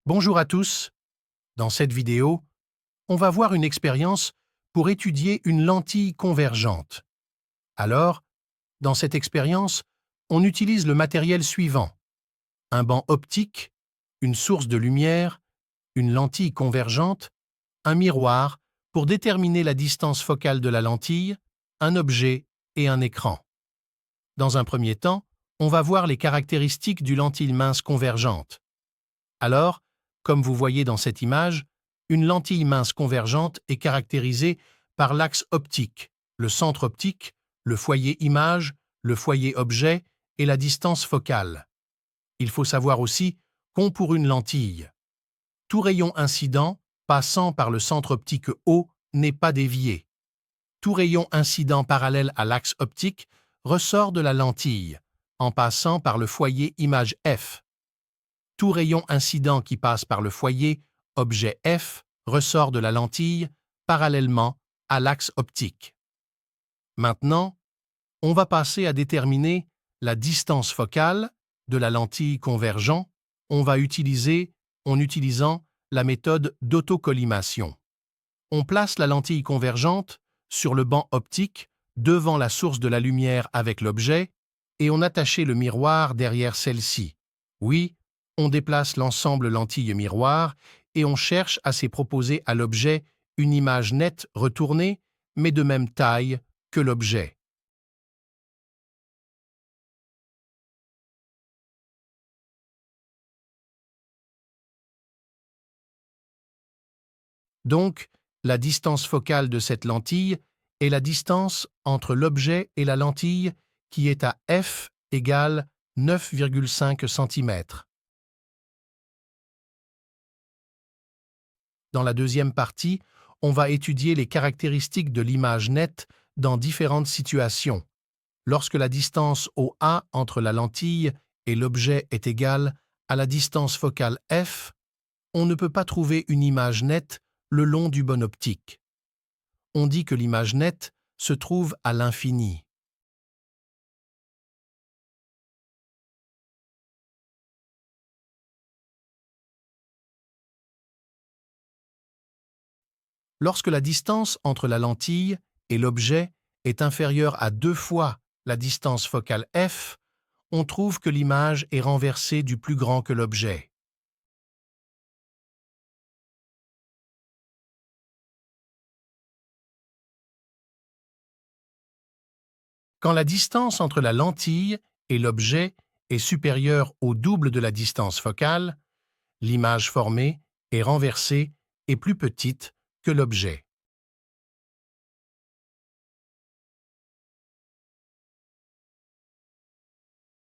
Bonjour à tous. Dans cette vidéo, on va voir une expérience pour étudier une lentille convergente. Alors, dans cette expérience, on utilise le matériel suivant: un banc optique, une source de lumière, une lentille convergente, un miroir pour déterminer la distance focale de la lentille, un objet et un écran. Dans un premier temps, on va voir les caractéristiques du lentille mince convergente. Alors, comme vous voyez dans cette image, une lentille mince convergente est caractérisée par l'axe optique, le centre optique, le foyer image, le foyer objet et la distance focale. Il faut savoir aussi qu'ont pour une lentille. Tout rayon incident passant par le centre optique O n'est pas dévié. Tout rayon incident parallèle à l'axe optique ressort de la lentille, en passant par le foyer image F. Tout rayon incident qui passe par le foyer objet F ressort de la lentille parallèlement à l'axe optique. Maintenant, on va passer à déterminer la distance focale de la lentille convergente. On va utiliser en utilisant la méthode d'autocollimation. On place la lentille convergente sur le banc optique devant la source de la lumière avec l'objet et on attache le miroir derrière celle-ci. Oui, on déplace l'ensemble lentille-miroir et on cherche à s'y proposer à l'objet une image nette retournée, mais de même taille que l'objet. Donc, la distance focale de cette lentille est la distance entre l'objet et la lentille qui est à f égale 9,5 cm. Dans la deuxième partie, on va étudier les caractéristiques de l'image nette dans différentes situations. Lorsque la distance OA entre la lentille et l'objet est égale à la distance focale f, on ne peut pas trouver une image nette le long du bon optique. On dit que l'image nette se trouve à l'infini. Lorsque la distance entre la lentille et l'objet est inférieure à 2 fois la distance focale f, on trouve que l'image est renversée du plus grand que l'objet. Quand la distance entre la lentille et l'objet est supérieure au double de la distance focale, l'image formée est renversée et plus petite que l'objet.